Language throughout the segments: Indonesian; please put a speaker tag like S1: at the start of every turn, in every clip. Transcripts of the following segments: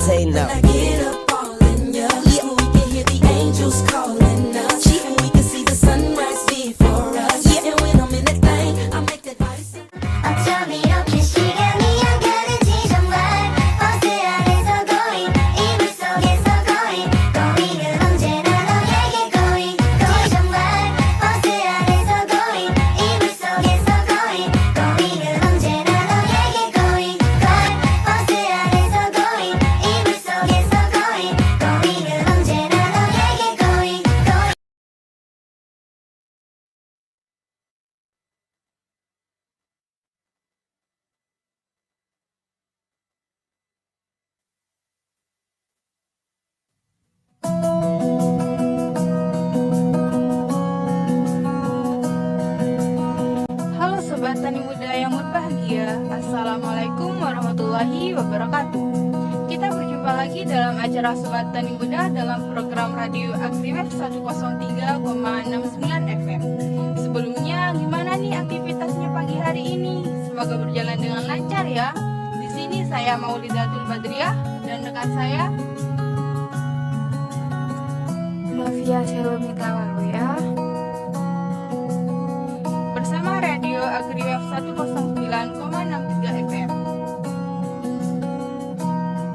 S1: say no.
S2: When I get up all in ya, yeah. We can hear the angels calling us, yeah. And we can see the sunrise before us, yeah. And when I'm in that thing, I make that body sing.
S3: 어쩜 이렇게 시간이 안 가는지 정말 버스 안에서 going 이불 속에서 going going은 언제나 너에게 going going 정말 버스 안에서 going 이불 속에서 going going은 언제나 너에게 going going 버스 안에서 going 이불 속에서 going going은 언제나 너에게 going going
S4: Halo Sobat Tani Muda yang berbahagia, Assalamualaikum warahmatullahi wabarakatuh. Kita berjumpa lagi dalam acara Sobat Tani Muda dalam program radio AgriWeb 103,69 FM. Sebelumnya, gimana nih aktivitasnya pagi hari ini? Semoga berjalan dengan lancar ya. Di sini saya Maulidatul Badriah dan rekan saya
S5: Novia Selumi Tawaluya.
S4: bersama radio AgriWeb 109,63 FM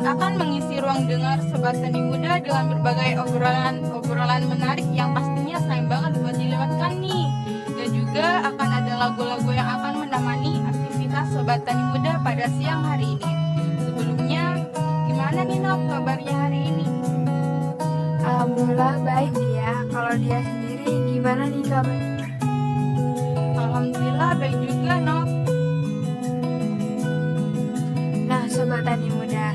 S4: akan mengisi ruang dengar Sobat Tani Muda dengan berbagai obrolan menarik yang pastinya sayang banget buat dilewatkan nih. Dan juga akan ada lagu-lagu yang akan menemani aktivitas Sobat Tani Muda pada siang hari ini. Sebelumnya, gimana nih Nov kabarnya hari ini?
S5: Alhamdulillah baik dia. Kalau dia sendiri gimana nih kabarnya?
S4: Alhamdulillah baik juga Nov.
S5: Nah Sobat Tani Muda,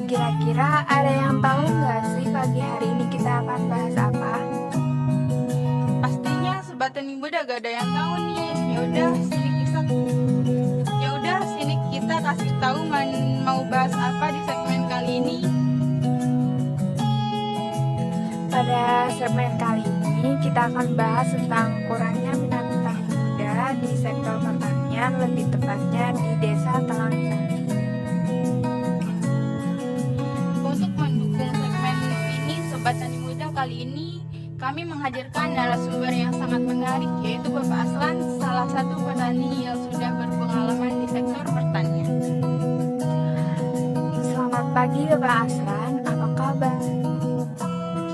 S5: kira-kira ada yang tahu nggak sih pagi hari ini kita akan bahas apa?
S4: Pastinya Sobat Tani Muda gak ada yang tahu nih. Yaudah sini kita kasih tahu mau bahas apa di segmen kali ini.
S5: Pada segmen kali ini kita akan bahas tentang kurangnya minat petani muda di sektor pertanian, lebih tepatnya di Desa Telanjang.
S4: Untuk mendukung segmen ini Sobat Tani Muda kali ini kami menghadirkan narasumber yang sangat menarik, yaitu Bapak Aslan, salah satu petani yang sudah berpengalaman di sektor pertanian.
S5: Selamat pagi Bapak Aslan, apa kabar?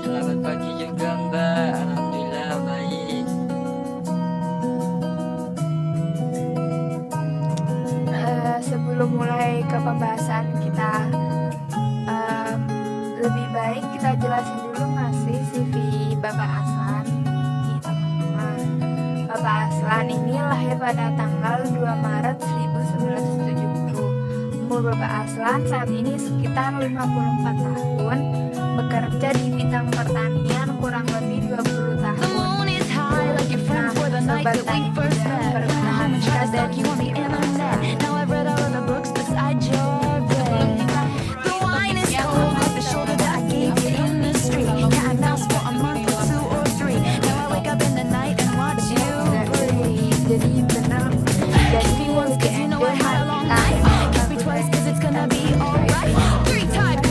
S6: Selamat pagi juga Mbak, Alhamdulillah baik.
S5: Sebelum mulai ke pembahasan kita, lebih baik kita jelasin dulu masih CV Bapak Aslan. Nih teman-teman, Bapak Aslan ini lahir pada tanggal 2 Maret 1970. Umur Bapak Aslan saat ini sekitar 54 tahun, bekerja di bidang pertanian kurang lebih 20 tahun. Nah, Sobat Tani Muda, perkenalan kita dari jadi benar jadi enjoy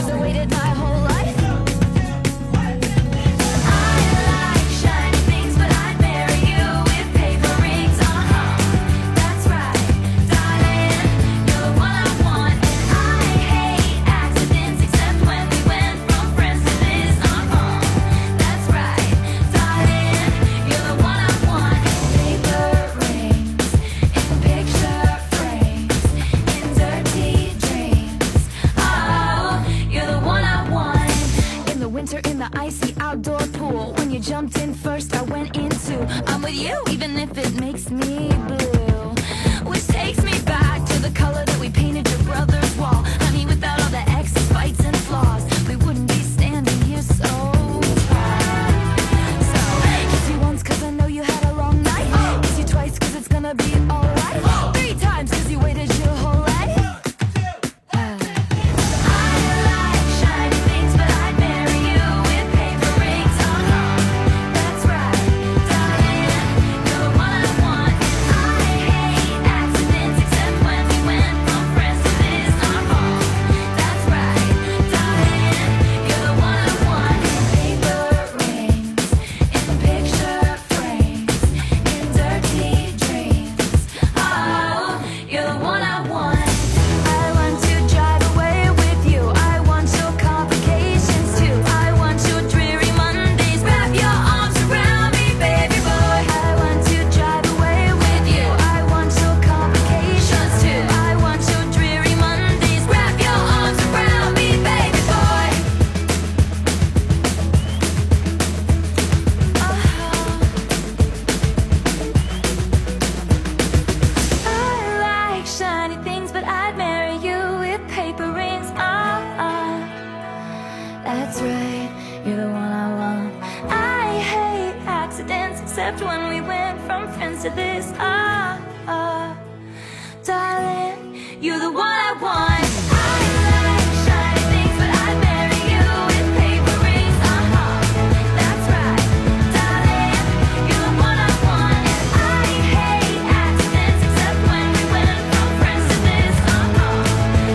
S3: except when we went from friends to this. Darling, you're the one I want. I like shiny things, but I'd marry you with paper rings. That's right, darling, you're the one I want. And I hate accidents, except when we went from friends to this.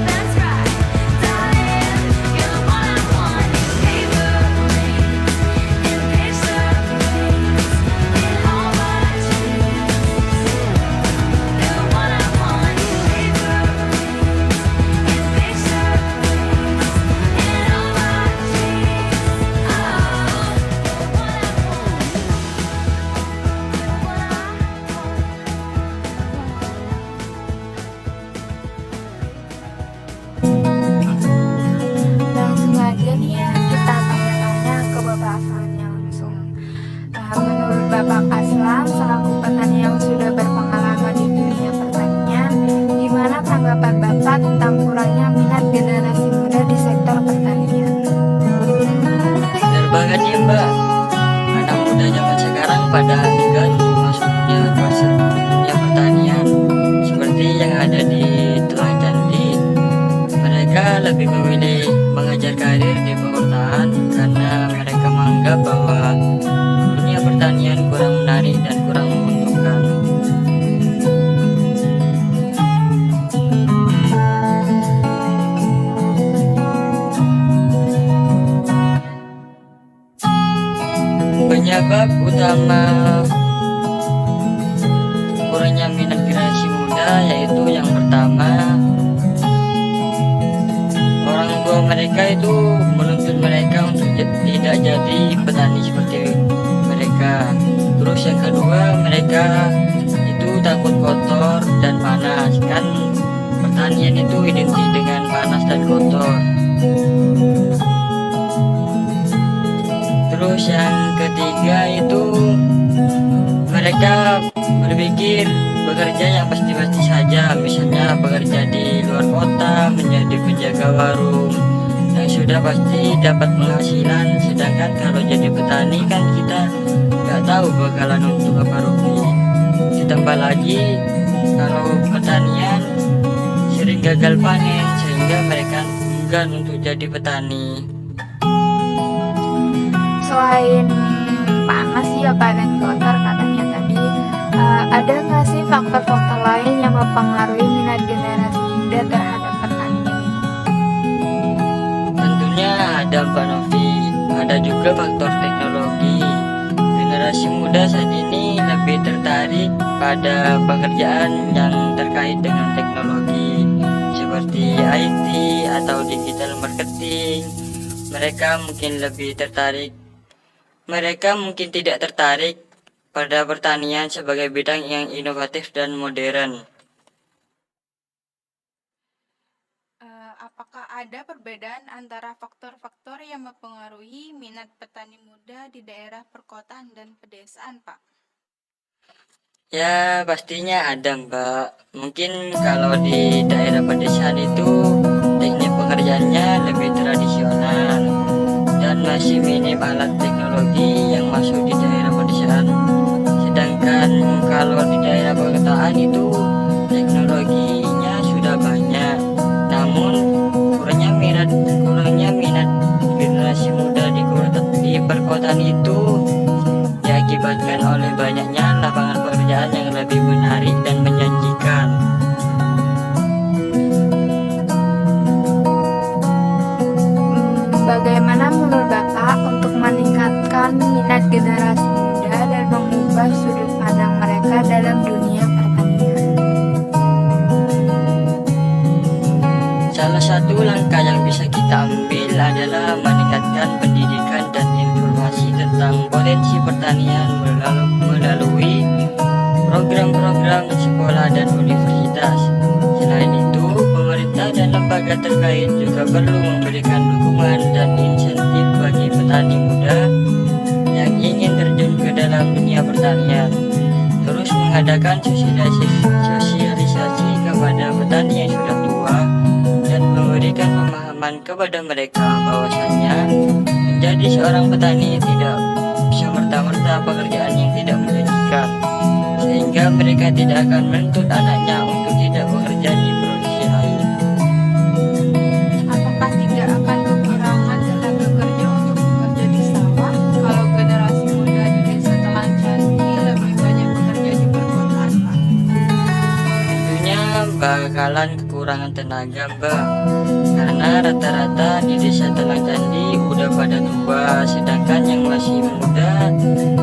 S3: That's right, darling, you're the one I want. Paper rings, in picture frames, in all my dreams. You're the one I want. Paper rings, in picture frames, in all my dreams. You're the one I want.
S5: Langsung aja nih ya, kita tanya-tanya ke Bapak Aslamnya langsung. Menurut Bapak Aslam selaku petani yang sudah berpengalaman di dunia pertanian, gimana tanggapan Bapak tentang kurangnya minat generasi muda di sektor pertanian?
S6: Benar banget ya Mbak, anak muda zaman sekarang pada enggan untuk masuknya ke dunia pertanian seperti yang ada di Tulang Candi. Mereka lebih memilih mengejar karir di perkotaan karena mereka menganggap bahwa dunia pertanian kurang menarik dan kurang menguntungkan. Penyebab utama kurangnya minat generasi muda yaitu yang pertama, orang tua mereka itu menuntut mereka untuk tidak jadi petani seperti mereka. Terus yang kedua, mereka itu takut kotor dan panas, kan pertanian itu identik dengan panas dan kotor. Terus yang ketiga itu mereka berpikir bekerja yang pasti-pasti saja, misalnya bekerja di luar kota menjadi penjaga warung yang sudah pasti dapat penghasilan, sedangkan kalau jadi petani kan kita nggak tahu bakalan untuk apa rugi. Ditambah lagi kalau pertanian sering gagal panen sehingga mereka enggan untuk jadi petani.
S5: Selain panas ya Pak dan kotor katanya tadi, ada nggak sih faktor-faktor lain yang mempengaruhi minat generasi muda terhadap pertanian ini?
S6: Tentunya ada Mbak Novi, ada juga faktor teknologi. Generasi muda saat ini lebih tertarik pada pekerjaan yang terkait dengan teknologi seperti IT atau digital marketing. Mereka mungkin tidak tertarik pada pertanian sebagai bidang yang inovatif dan modern.
S4: Apakah ada perbedaan antara faktor-faktor yang mempengaruhi minat petani muda di daerah perkotaan dan pedesaan, Pak?
S6: Ya, pastinya ada Mbak. Mungkin kalau di daerah pedesaan itu teknik pekerjaannya lebih tradisional dan masih minim alat teknologi yang masuk di daerah pedesaan. Sedangkan kalau di daerah perkotaan itu teknologinya sudah banyak. Namun kurangnya minat generasi muda di perkotaan itu diakibatkan oleh banyaknya lapangan pekerjaan yang lebih menarik dan menjanjikan.
S5: Bagaimana menurut Bapak untuk meningkatkan minat generasi muda dan mengubah sudut pandang mereka dalam dunia pertanian?
S6: Salah satu langkah yang bisa kita ambil adalah meningkatkan pendidikan dan informasi tentang potensi pertanian melalui program-program sekolah dan universitas. Selain itu, pemerintah dan lembaga terkait juga perlu memberikan dukungan dan insentif bagi petani muda yang ingin terjun ke dalam dunia pertanian. Terus mengadakan sosialisasi kepada petani yang sudah tua dan memberikan pemahaman kepada mereka bahwasanya menjadi seorang petani tidak bisa merta-merta pekerjaan yang tidak menjanjikan. sehingga mereka tidak akan menuntut anaknya untuk tidak bekerja di profesi lain.
S4: Apakah tidak akan kekurangan tenaga kerja untuk bekerja di sawah kalau generasi muda di desa Telanjang ini lebih banyak bekerja di perkotaan, Pak?
S6: Tentunya bakalan kekurangan tenaga, Mbak, karena rata-rata di desa Telang Candi udah pada tua, sedangkan yang masih muda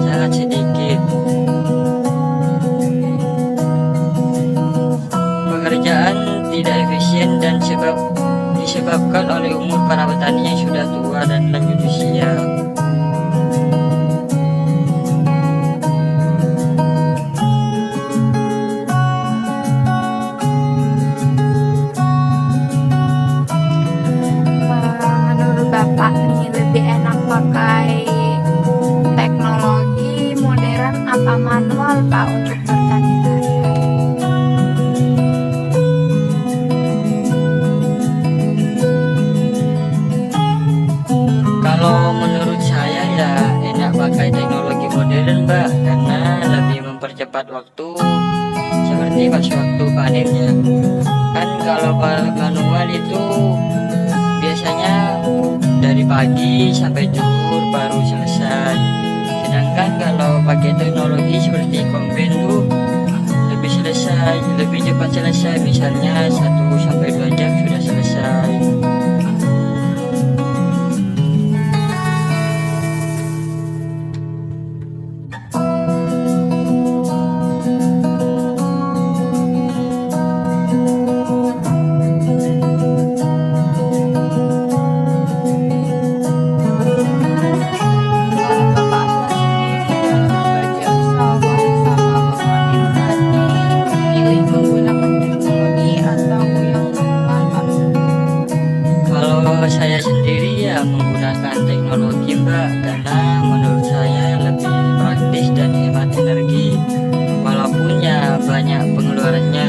S6: sangat sedikit. Pekerjaan tidak efisien dan disebabkan oleh umur para petani yang sudah tua dan lanjut usia.
S5: Menurut Bapak nih, lebih enak pakai teknologi modern apa manual, Pak, untuk bertani sehari-hari?
S6: Kalau menurut saya ya enak pakai teknologi modern, Mbak, karena lebih mempercepat waktu, seperti pas waktu panennya. Kan kalau manual itu biasanya dari pagi sampai zuhur baru selesai, sedangkan kalau pakai teknologi seperti combine tuh lebih cepat selesai, misalnya 1-2 jam sudah selesai.
S4: Kalau Bapak sendiri dalam membaca sawah sama memanen padi, pilih menggunakan teknologi atau yang manual, Pak?
S6: Kalau saya sendiri ya menggunakan teknologi, Mbak, karena menurut saya lebih praktis dan hemat energi, walaupun ya banyak pengeluarannya.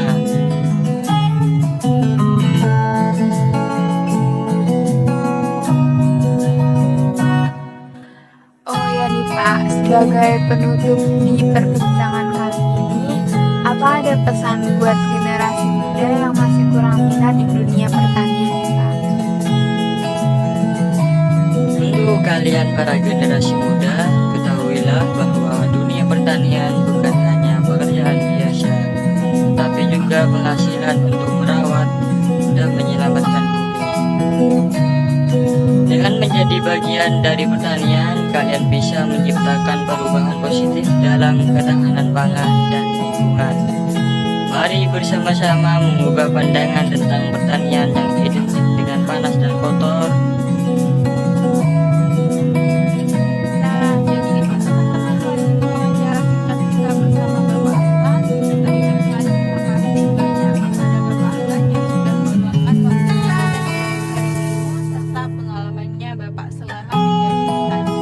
S5: Oh ya nih Pak, sebagai penutup di perbincangan kali ini, apa ada pesan buat generasi muda yang masih kurang minat di dunia pertanian nih, Pak?
S6: Untuk kalian para generasi muda, ketahuilah bahwa dunia pertanian bukan hanya pekerjaan biasa, tapi juga penghasilan untuk merawat dan menyelamatkan bumi. Dengan menjadi bagian dari pertanian, kalian bisa menciptakan perubahan positif dalam ketahanan pangan dan lingkungan. Mari bersama-sama mengubah pandangan tentang pertanian yang identik dengan panas dan kotor.
S4: Nah, jadi itu teman-teman wawancara singkat kita bersama Bapak Aslan. Kami ucapkan terima kasih banyak kepada Bapak Aslan yang sudah meluangkan waktunya dan memberikan ilmu serta pengalamannya Bapak selama menjadi petani.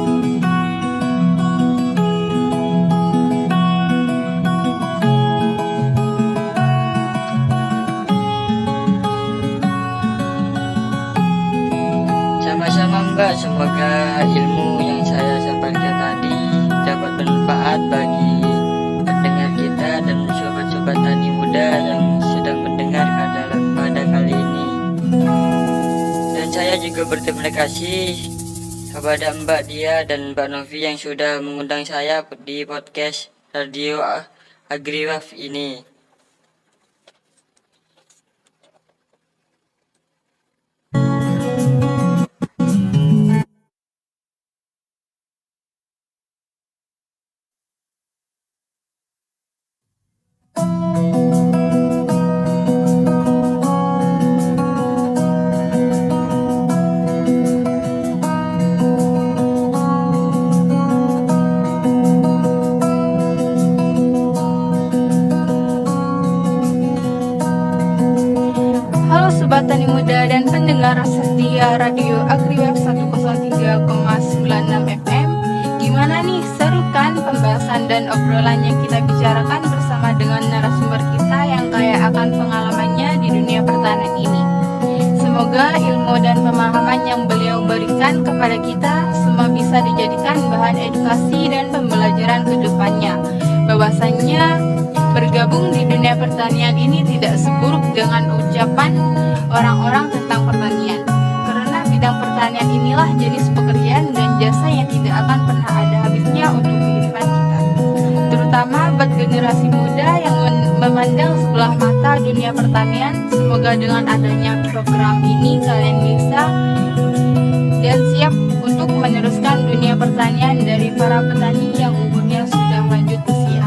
S6: Sama-sama, Mbak, semoga ilmu yang saya sampaikan tadi dapat bermanfaat bagi pendengar kita dan sobat-sobat tani muda yang sedang mendengar pada kali ini. Dan saya juga berterima kasih kepada Mbak Dia dan Mbak Novi yang sudah mengundang saya di podcast Radio AgriWave ini.
S4: Halo Sobat Tani Muda dan pendengar setia Radio AgriWave 103,96 FM. Gimana nih, seru kan pembahasan dan obrolan yang kita bicarakan bersama dengan narasumber kita yang kaya akan pengalamannya di dunia pertanian ini. Semoga ilmu dan pemahaman yang beliau berikan kepada kita semua bisa dijadikan bahan edukasi dan pembelajaran ke depannya. Bahwasannya Bergabung di dunia pertanian ini tidak seburuk dengan ucapan orang-orang tentang pertanian. Karena bidang pertanian inilah jenis pekerjaan dan jasa yang tidak akan pernah ada habisnya untuk kehidupan kita. Terutama buat generasi muda yang memandang sebelah mata dunia pertanian. Semoga dengan adanya program ini kalian bisa dan siap untuk meneruskan dunia pertanian dari para petani yang umurnya sudah lanjut usia.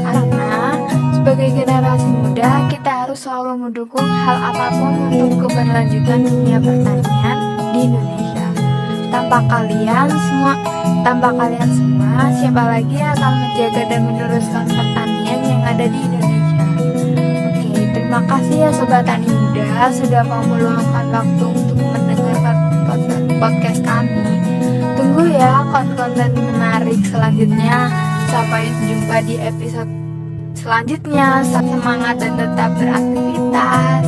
S5: Karena sebagai generasi muda, kita harus selalu mendukung hal apapun untuk keberlanjutan dunia pertanian di Indonesia. Tanpa kalian semua, siapa lagi yang akan menjaga dan meneruskan pertanian yang ada di Indonesia? Oke, terima kasih ya Sobat Tani Muda sudah mau meluangkan waktu untuk mendengarkan podcast kami. Tunggu ya konten menarik selanjutnya. Sampai jumpa di episode selanjutnya. Semangat dan tetap beraktivitas.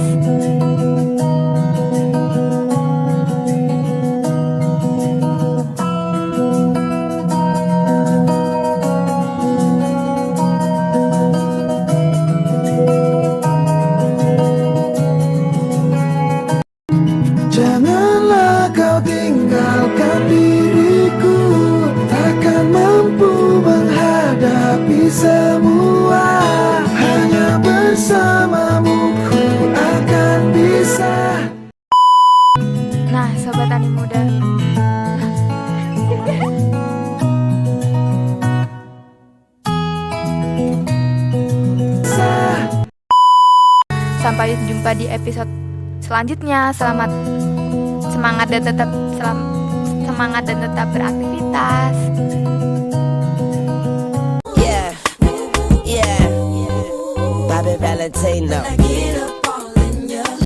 S1: Janganlah kau tinggalkan diriku, takkan mampu menghadapi semua. Hanya bersamamu ku akan bisa.
S5: Nah, Sobat Tani Muda, sampai jumpa di episode selanjutnya. Semangat dan tetap beraktivitas.